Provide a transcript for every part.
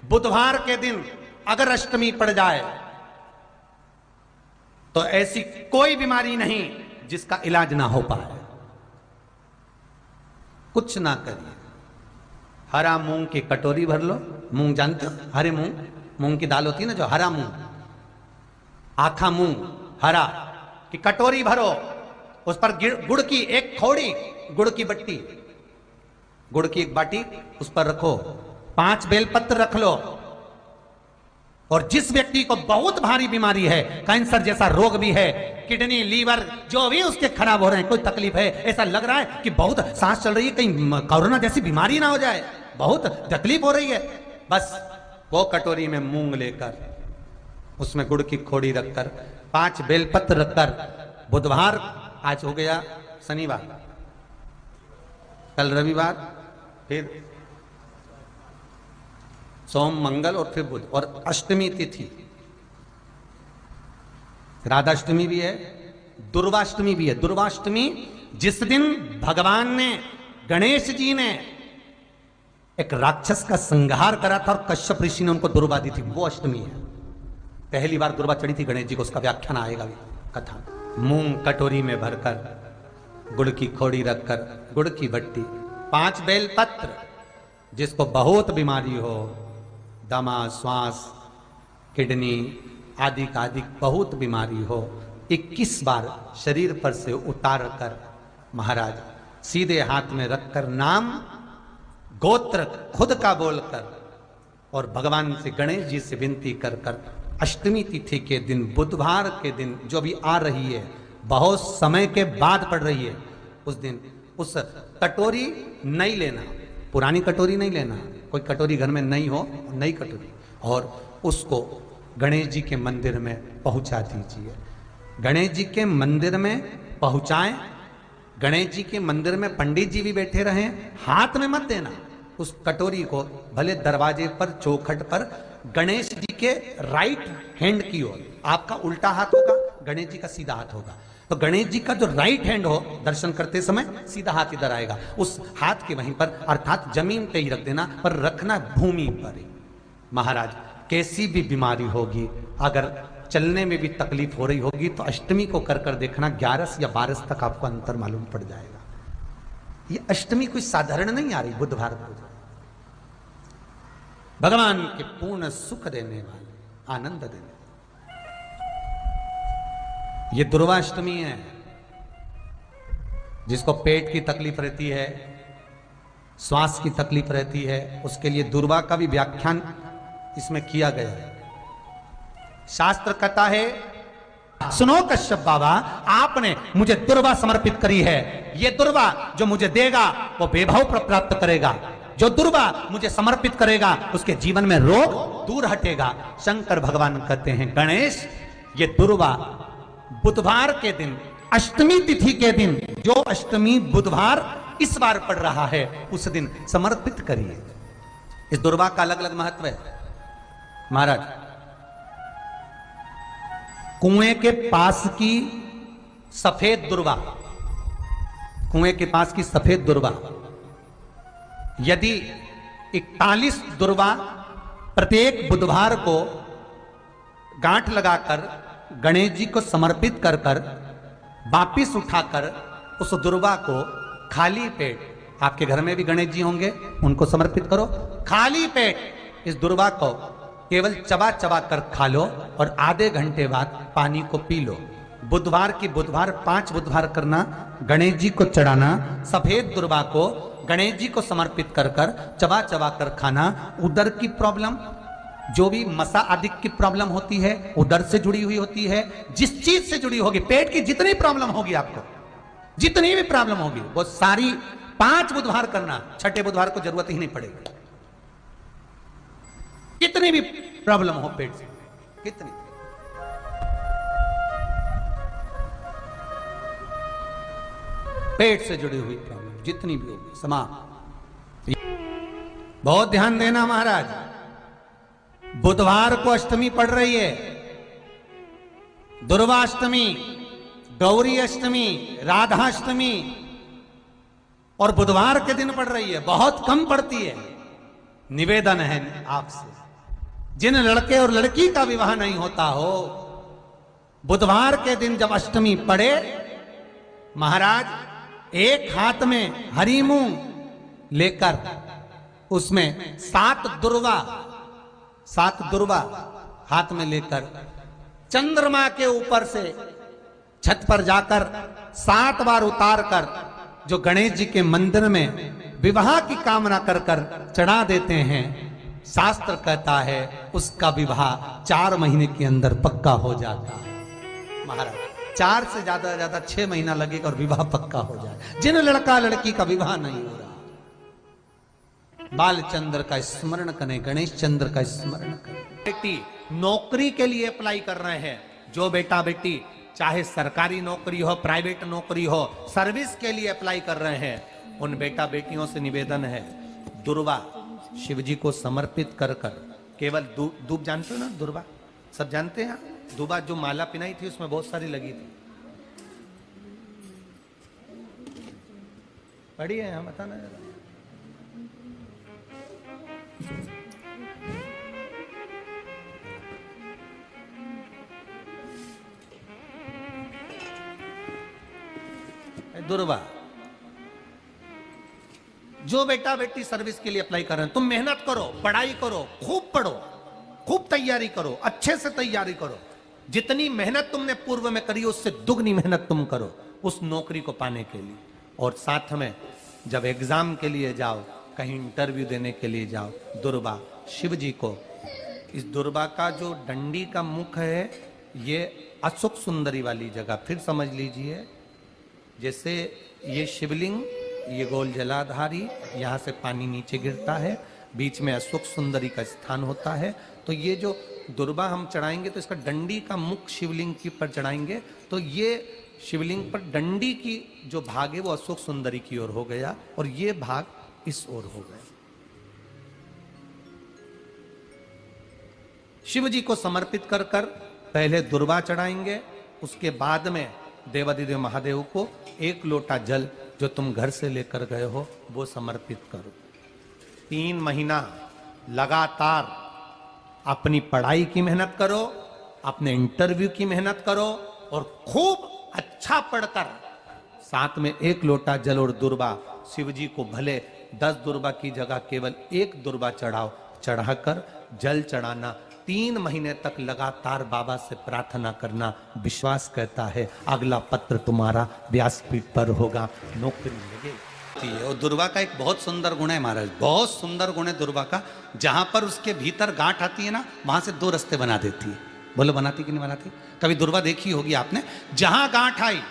बुधवार के दिन अगर अष्टमी पड़ जाए तो ऐसी कोई बीमारी नहीं जिसका इलाज ना हो पाए। कुछ ना करिए, हरा मूंग की कटोरी भर लो। मूंग जानते हो? हरे मूंग, मूंग की दाल होती है ना, जो हरा मूंग, आखा मूंग हरा की कटोरी भरो। उस पर गुड़ की एक खोड़ी, गुड़ की बट्टी, गुड़ की एक बाटी उस पर रखो। 5 बेलपत्र रख लो। और जिस व्यक्ति को बहुत भारी बीमारी है, कैंसर जैसा रोग भी है, किडनी लीवर जो भी उसके खराब हो रहे हैं, कोई तकलीफ है, ऐसा लग रहा है कि बहुत सांस चल रही है, कहीं कोरोना जैसी बीमारी ना हो जाए, बहुत तकलीफ हो रही है, बस वो कटोरी में मूंग लेकर उसमें गुड़ की खोड़ी रखकर 5 बेलपत्र रखकर, बुधवार आज हो गया, शनिवार, कल रविवार, फिर सोम मंगल और फिर बुध, और अष्टमी तिथि, राधाष्टमी भी है, दुर्वाष्टमी भी है। दुर्वाष्टमी जिस दिन भगवान ने, गणेश जी ने एक राक्षस का संहार करा था और कश्यप ऋषि ने उनको दुर्वा दी थी, वो अष्टमी है। पहली बार दुर्वा चढ़ी थी गणेश जी को, उसका व्याख्यान आएगा भी, कथा। मूंग कटोरी में भरकर, गुड़ की खोड़ी रखकर, गुड़ की भट्टी, 5 बेलपत्र, जिसको बहुत बीमारी हो, दमा, श्वास, किडनी आदि का आदि बहुत बीमारी हो, 21 बार शरीर पर से उतार कर महाराज सीधे हाथ में रखकर नाम गोत्र खुद का बोलकर और भगवान से, गणेश जी से विनती कर कर अष्टमी तिथि के दिन, बुधवार के दिन जो भी आ रही है, बहुत समय के बाद पड़ रही है, उस दिन उस कटोरी नहीं लेना, पुरानी कटोरी नहीं लेना, कोई कटोरी घर में नहीं हो, नई कटोरी, और उसको गणेश जी के मंदिर में पहुंचा दीजिए। गणेश जी के मंदिर में पहुंचाएं, गणेश जी के मंदिर में पंडित जी भी बैठे रहें, हाथ में मत देना उस कटोरी को, भले दरवाजे पर, चौखट पर, गणेश जी के राइट हैंड की ओर, आपका उल्टा हाथ होगा, गणेश जी का सीधा हाथ होगा, तो गणेश जी का जो राइट हैंड हो, दर्शन करते समय सीधा हाथ इधर आएगा, उस हाथ के वहीं पर, अर्थात जमीन पे ही रख देना, पर रखना भूमि पर ही। महाराज कैसी भी बीमारी होगी, अगर चलने में भी तकलीफ हो रही होगी तो अष्टमी को कर कर देखना, 11 या 12 तक आपको अंतर मालूम पड़ जाएगा। ये अष्टमी कोई साधारण नहीं आ रही, बुधवार को भगवान के पूर्ण सुख देने वाले, आनंद देने, ये दुर्वाष्टमी है। जिसको पेट की तकलीफ रहती है, श्वास की तकलीफ रहती है, उसके लिए दुर्वा का भी व्याख्यान इसमें किया गया है। शास्त्र कहता है, सुनो कश्यप बाबा, आपने मुझे दुर्वा समर्पित करी है, ये दुर्वा जो मुझे देगा वो वैभव प्राप्त करेगा, जो दुर्वा मुझे समर्पित करेगा उसके जीवन में रोग दूर हटेगा। शंकर भगवान कहते हैं, गणेश ये दुर्वा बुधवार के दिन, अष्टमी तिथि के दिन, जो अष्टमी बुधवार इस बार पड़ रहा है, उस दिन समर्पित करिए। इस दुर्वा का अलग अलग महत्व है महाराज। कुएं के पास की सफेद दुर्वा, कुएं के पास की सफेद दुर्वा, यदि 41 दुर्वा प्रत्येक बुधवार को गांठ लगाकर गणेश जी को समर्पित कर कर वापिस उठाकर उस दुर्वा को खाली पेट, आपके घर में भी गणेश जी होंगे, उनको समर्पित करो, खाली पेट इस दुर्वा को केवल चबा चबा कर खा लो और आधे घंटे बाद पानी को पी लो। बुधवार की बुधवार 5 बुधवार करना, गणेश जी को चढ़ाना, सफेद दुर्वा को गणेश जी को समर्पित कर कर चबा चबा कर खाना। उदर की प्रॉब्लम, जो भी मसा आदि की प्रॉब्लम होती है, उदर से जुड़ी हुई होती है, जिस चीज से जुड़ी होगी, पेट की जितनी प्रॉब्लम होगी, आपको जितनी भी प्रॉब्लम होगी, वो सारी 5 बुधवार करना, 6ठे बुधवार को जरूरत ही नहीं पड़ेगी। कितनी भी प्रॉब्लम हो पेट से, कितनी, पेट से जुड़ी हुई प्रॉब्लम जितनी भी होगी, समाप्त। बहुत ध्यान देना महाराज, बुधवार को अष्टमी पड़ रही है, दुर्वाष्टमी, गौरी अष्टमी, राधाष्टमी, और बुधवार के दिन पड़ रही है, बहुत कम पड़ती है। निवेदन है आपसे, जिन लड़के और लड़की का विवाह नहीं होता हो, बुधवार के दिन जब अष्टमी पड़े, महाराज एक हाथ में हरी मूंग लेकर उसमें 7 दुर्वा हाथ में लेकर चंद्रमा के ऊपर से छत पर जाकर 7 बार उतार कर जो गणेश जी के मंदिर में विवाह की कामना कर कर चढ़ा देते हैं, शास्त्र कहता है उसका विवाह 4 महीने के अंदर पक्का हो जाता है। महाराज 4 से ज्यादा 6 महीना लगेगा और विवाह पक्का हो जाए। जिन लड़का लड़की का विवाह नहीं हो रहा, बालचंद्र का स्मरण करें, गणेश चंद्र का स्मरण करें। बेटी नौकरी के लिए अप्लाई कर रहे हैं, जो बेटा बेटी चाहे सरकारी नौकरी हो, प्राइवेट नौकरी हो, सर्विस के लिए अप्लाई कर रहे हैं, उन बेटा बेटियों से निवेदन है, दुर्वा शिव जी को समर्पित कर कर केवल दूब जानते हो ना, दुर्वा सब जानते हैं। दुबा जो माला पिनाई थी उसमें बहुत सारी लगी थी, पढ़ी है यहाँ, बताना जरा। दुर्वा जो बेटा बेटी सर्विस के लिए अप्लाई कर रहे हैं, तुम मेहनत करो, पढ़ाई करो, खूब पढ़ो, खूब तैयारी करो, अच्छे से तैयारी करो। जितनी मेहनत तुमने पूर्व में करी उससे दुगनी मेहनत तुम करो उस नौकरी को पाने के लिए। और साथ में जब एग्जाम के लिए जाओ, कहीं इंटरव्यू देने के लिए जाओ, दुर्वा शिव जी को, इस दुर्वा का जो डंडी का मुख है ये अशोक सुंदरी वाली जगह, फिर समझ लीजिए जैसे ये शिवलिंग, ये गोल जलाधारी, यहाँ से पानी नीचे गिरता है, बीच में अशोक सुंदरी का स्थान होता है। तो ये जो दुर्वा हम चढ़ाएंगे तो इसका डंडी का मुख शिवलिंग की पर चढ़ाएंगे तो ये शिवलिंग पर डंडी की जो भाग है वो अशोक सुंदरी की ओर हो गया और ये भाग इस ओर हो गया। शिव जी को समर्पित कर कर पहले दुर्वा चढ़ाएंगे, उसके बाद में देवादिदेव महादेव को 1 लोटा जल जो तुम घर से लेकर गए हो वो समर्पित करो। 3 महीना लगातार अपनी पढ़ाई की मेहनत करो, अपने इंटरव्यू की मेहनत करो और खूब अच्छा पढ़कर साथ में 1 लोटा जल और दुर्वा, शिव जी को भले 10 दुर्वा की जगह केवल 1 दुर्वा चढ़ाओ, चढ़ाकर जल चढ़ाना, 3 महीने तक लगातार बाबा से प्रार्थना करना। विश्वास कहता है अगला पत्र तुम्हारा व्यासपीठ पर होगा, नौकरी लगेगी। और दुर्वा का एक बहुत सुंदर गुण है महाराज, बहुत सुंदर गुण है दुर्वा का, जहां पर उसके भीतर गांठ आती है ना, वहां से 2 रास्ते बना देती है। बोलो बनाती कि नहीं बनाती? कभी दुर्वा देखी होगी आपने, जहां गांठ आई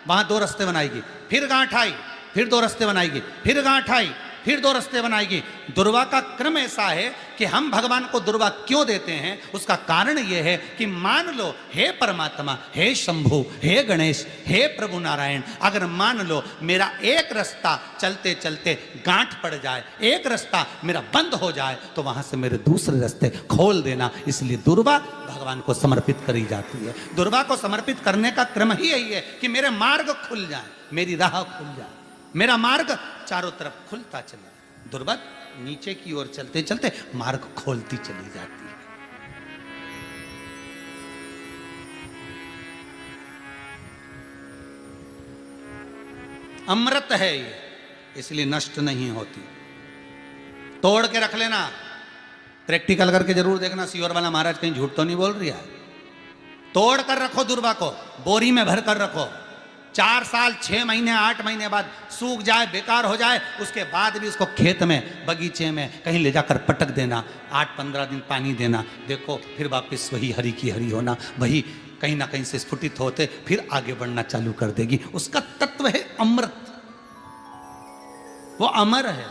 वहां 2 रास्ते बनाएगी, फिर गांठ आई फिर 2 रास्ते बनाएगी, फिर गांठ आई फिर 2 रास्ते बनाएगी। दुर्वा का क्रम ऐसा है कि हम भगवान को दुर्वा क्यों देते हैं, उसका कारण यह है कि मान लो हे परमात्मा, हे शंभु, हे गणेश, हे प्रभु नारायण, अगर मान लो मेरा एक रास्ता चलते चलते गांठ पड़ जाए, एक रास्ता मेरा बंद हो जाए, तो वहां से मेरे दूसरे रास्ते खोल देना। इसलिए दुर्वा भगवान को समर्पित करी जाती है। दुर्वा को समर्पित करने का क्रम ही यही है कि मेरे मार्ग खुल जाए, मेरी राह खुल जाए, मेरा मार्ग चारों तरफ खुलता चले। दुर्वा नीचे की ओर चलते चलते मार्ग खोलती चली जाती है। अमृत है ये, इसलिए नष्ट नहीं होती। तोड़ के रख लेना, प्रैक्टिकल करके जरूर देखना, सियोर वाला महाराज कहीं झूठ तो नहीं बोल रही है। तोड़ कर रखो दुर्वा को, बोरी में भर कर रखो, 4 साल 6 महीने 8 महीने बाद सूख जाए, बेकार हो जाए, उसके बाद भी उसको खेत में, बगीचे में कहीं ले जाकर पटक देना, 8-15 दिन पानी देना, देखो फिर वापस वही हरी की हरी होना, वही कहीं ना कहीं से स्फुटित होते फिर आगे बढ़ना चालू कर देगी। उसका तत्व है अमृत, वो अमर है,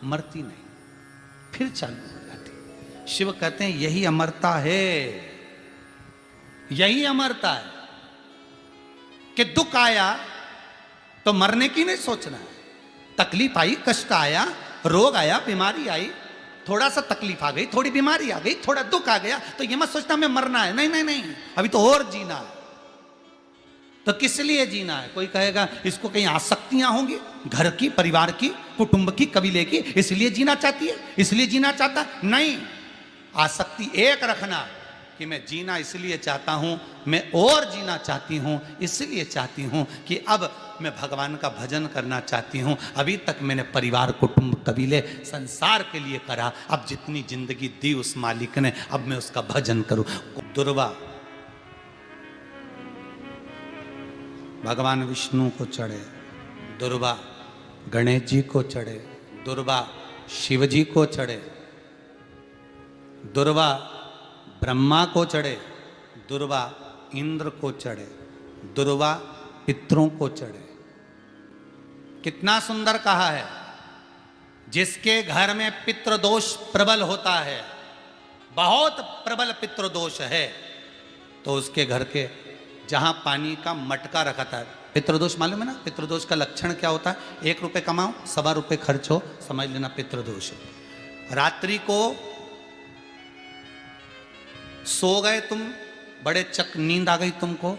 मरती नहीं, फिर चालू हो जाती। शिव कहते हैं यही अमरता है, यही अमरता है कि दुख आया तो मरने की नहीं सोचना है, तकलीफ आई, कष्ट आया, रोग आया, बीमारी आई, थोड़ा सा तकलीफ आ गई, थोड़ी बीमारी आ गई, थोड़ा दुख आ गया, तो ये मत सोचना मैं मरना है, नहीं नहीं नहीं, अभी तो और जीना है। तो किस लिए जीना है? कोई कहेगा इसको कहीं आसक्तियां होंगी, घर की, परिवार की, कुटुंब की, कबीले की, इसलिए जीना चाहती है, इसलिए जीना चाहता है, नहीं। आसक्ति एक रखना कि मैं जीना इसलिए चाहता हूं, मैं और जीना चाहती हूं, इसलिए चाहती हूं कि अब मैं भगवान का भजन करना चाहती हूं। अभी तक मैंने परिवार, कुटुंब, कबीले, संसार के लिए करा, अब जितनी जिंदगी दी उस मालिक ने, अब मैं उसका भजन करूं। दुर्वा भगवान विष्णु को चढ़े, दुर्वा गणेश जी को चढ़े, दुर्वा शिव जी को चढ़े, दुर्वा ब्रह्मा को चढ़े, दुर्वा इंद्र को चढ़े, दुर्वा पितरों को चढ़े। कितना सुंदर कहा है। जिसके घर में पितृदोष प्रबल होता है, बहुत प्रबल पितृदोष है, तो उसके घर के जहां पानी का मटका रखा था, पितृदोष मालूम है ना, पितृदोष का लक्षण क्या होता है? 1 रुपए कमाओ, 1.25 रुपए खर्च हो, समझ लेना पितृदोष है। रात्रि को सो गए तुम, बड़े चक नींद आ गई तुमको,